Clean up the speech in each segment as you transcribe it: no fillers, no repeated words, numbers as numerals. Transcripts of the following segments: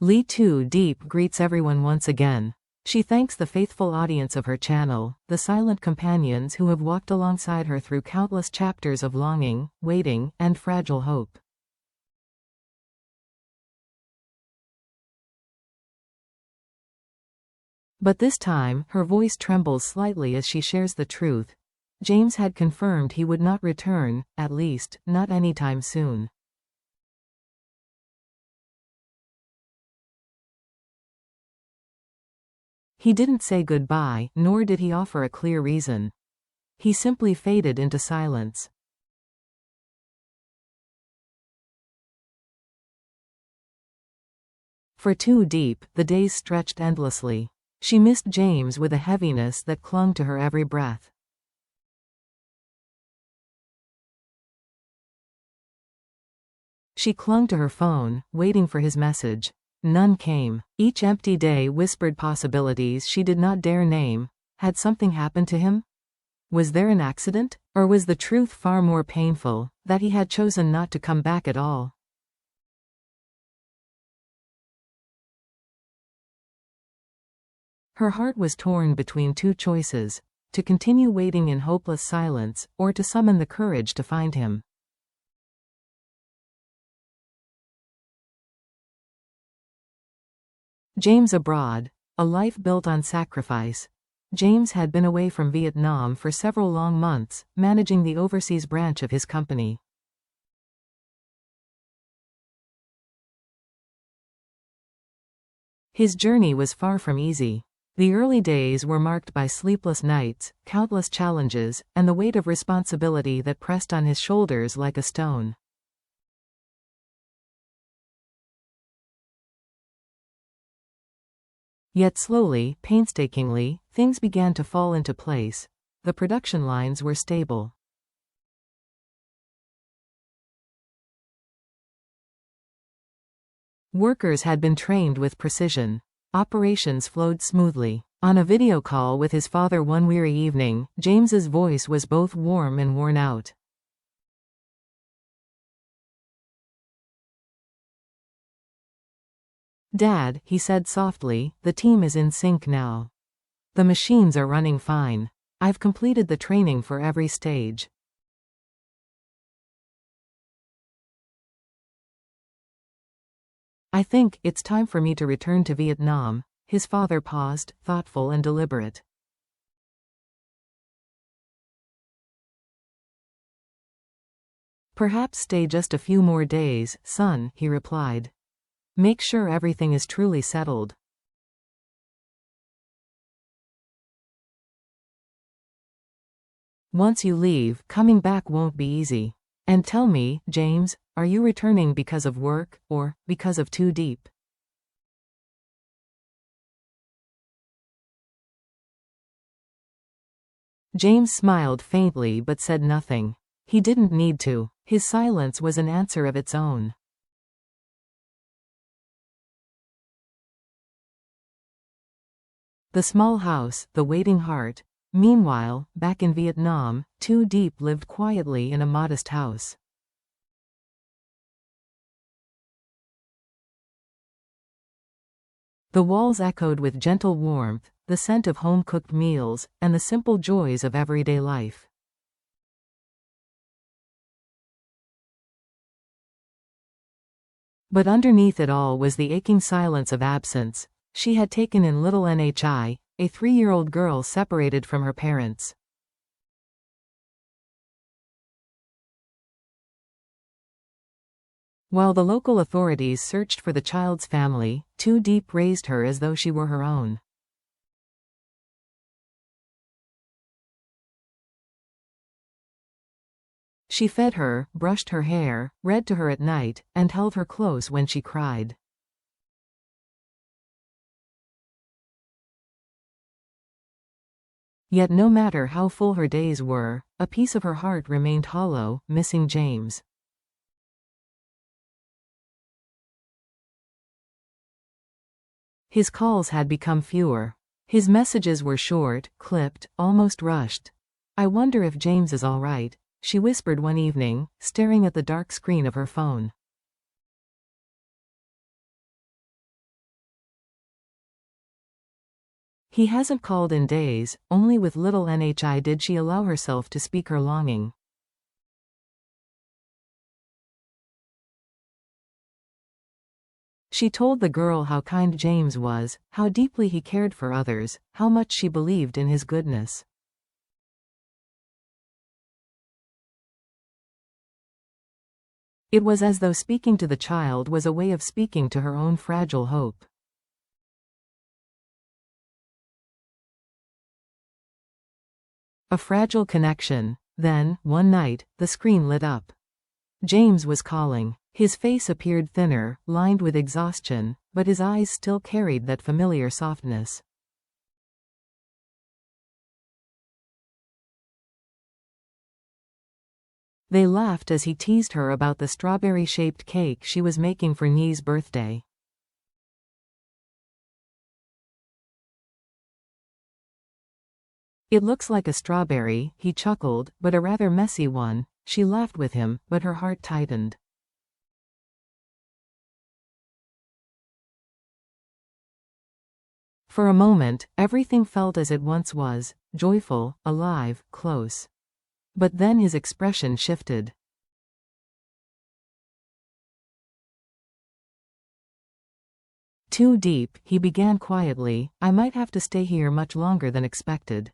Diep greets everyone once again. She thanks the faithful audience of her channel, the silent companions who have walked alongside her through countless chapters of longing, waiting, and fragile hope. But this time, her voice trembles slightly as she shares the truth. James had confirmed he would not return, at least, not anytime soon. He didn't say goodbye, nor did he offer a clear reason. He simply faded into silence. For Diep, the days stretched endlessly. She missed James with a heaviness that clung to her every breath. She clung to her phone, waiting for his message. None came. Each empty day whispered possibilities she did not dare name. Had something happened to him? Was there an accident? Or was the truth far more painful, that he had chosen not to come back at all? Her heart was torn between two choices: to continue waiting in hopeless silence, or to summon the courage to find him. James abroad. A life built on sacrifice. James had been away from Vietnam for several long months, managing the overseas branch of his company. His journey was far from easy. The early days were marked by sleepless nights, countless challenges, and the weight of responsibility that pressed on his shoulders like a stone. Yet slowly, painstakingly, things began to fall into place. The production lines were stable. Workers had been trained with precision. Operations flowed smoothly. On a video call with his father one weary evening, James's voice was both warm and worn out. "Dad," he said softly, "the team is in sync now. The machines are running fine. I've completed the training for every stage. I think it's time for me to return to Vietnam." His father paused, thoughtful and deliberate. "Perhaps stay just a few more days, son," he replied. "Make sure everything is truly settled. Once you leave, coming back won't be easy. And tell me, James, are you returning because of work, or because of Diep?" James smiled faintly but said nothing. He didn't need to. His silence was an answer of its own. The small house, the waiting heart. Meanwhile, back in Vietnam, Diep lived quietly in a modest house. The walls echoed with gentle warmth, the scent of home-cooked meals, and the simple joys of everyday life. But underneath it all was the aching silence of absence. She had taken in little Nhi, a 3-year-old girl separated from her parents. While the local authorities searched for the child's family, Diep raised her as though she were her own. She fed her, brushed her hair, read to her at night, and held her close when she cried. Yet no matter how full her days were, a piece of her heart remained hollow, missing James. His calls had become fewer. His messages were short, clipped, almost rushed. "I wonder if James is all right," she whispered one evening, staring at the dark screen of her phone. He hasn't called in days, only with little NHI did she allow herself to speak her longing. She told the girl how kind James was, how deeply he cared for others, how much she believed in his goodness. It was as though speaking to the child was a way of speaking to her own fragile hope. A fragile connection. Then, one night, the screen lit up. James was calling. His face appeared thinner, lined with exhaustion, but his eyes still carried that familiar softness. They laughed as he teased her about the strawberry-shaped cake she was making for Nee's birthday. It looks like a strawberry, he chuckled, but a rather messy one. She laughed with him, but her heart tightened. For a moment, everything felt as it once was, joyful, alive, close. But then his expression shifted. Too deep, he began quietly. I might have to stay here much longer than expected.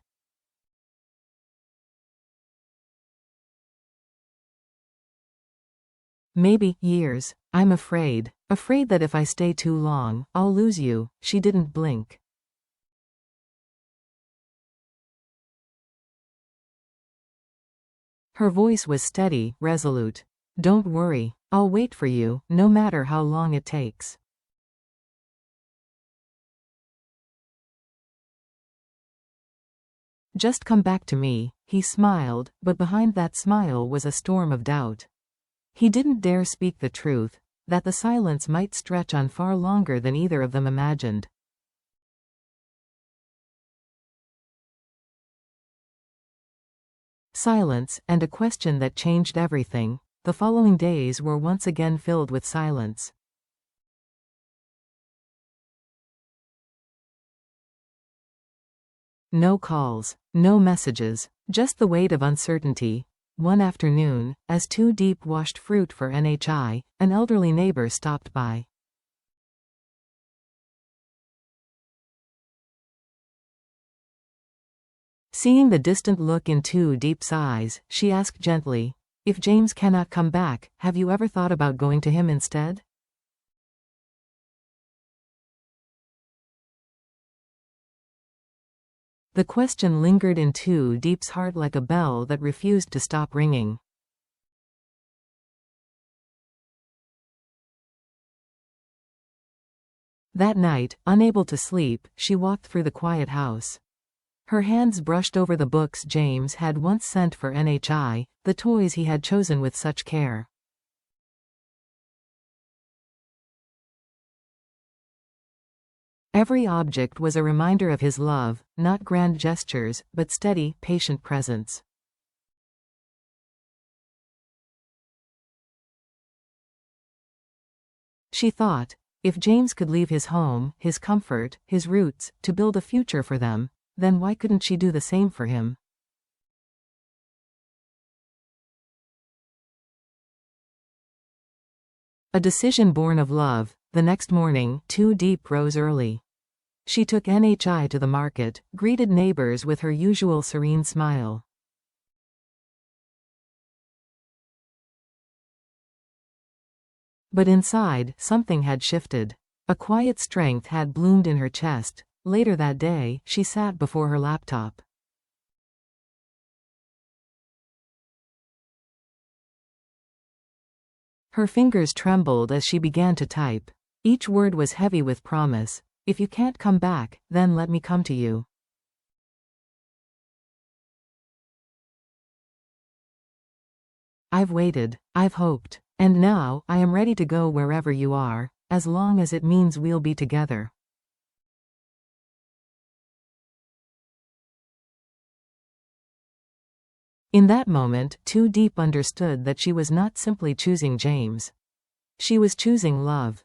Maybe years. I'm afraid. Afraid that if I stay too long, I'll lose you. She didn't blink. Her voice was steady, resolute. Don't worry. I'll wait for you, no matter how long it takes. Just come back to me, he smiled, but behind that smile was a storm of doubt. He didn't dare speak the truth, that the silence might stretch on far longer than either of them imagined. Silence, and a question that changed everything. The following days were once again filled with silence. No calls, no messages, just the weight of uncertainty. One afternoon, as Too Deep washed fruit for NHI, an elderly neighbor stopped by. Seeing the distant look in Too Deep's eyes, she asked gently, "If James cannot come back, have you ever thought about going to him instead?" The question lingered in Too Deep's heart like a bell that refused to stop ringing. That night, unable to sleep, she walked through the quiet house. Her hands brushed over the books James had once sent for NHI, the toys he had chosen with such care. Every object was a reminder of his love, not grand gestures, but steady, patient presence. She thought, if James could leave his home, his comfort, his roots, to build a future for them, then why couldn't she do the same for him? A decision born of love. The next morning, Too Deep rose early. She took NHI to the market, greeted neighbors with her usual serene smile. But inside, something had shifted. A quiet strength had bloomed in her chest. Later that day, she sat before her laptop. Her fingers trembled as she began to type. Each word was heavy with promise. If you can't come back, then let me come to you. I've waited, I've hoped, and now, I am ready to go wherever you are, as long as it means we'll be together. In that moment, Too Deep understood that she was not simply choosing James. She was choosing love.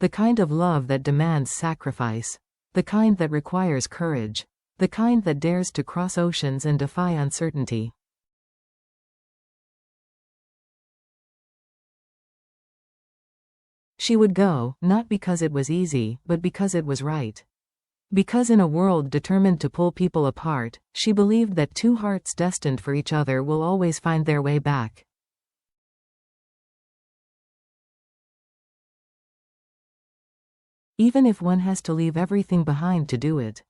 The kind of love that demands sacrifice. The kind that requires courage. The kind that dares to cross oceans and defy uncertainty. She would go, not because it was easy, but because it was right. Because in a world determined to pull people apart, she believed that two hearts destined for each other will always find their way back. Even if one has to leave everything behind to do it.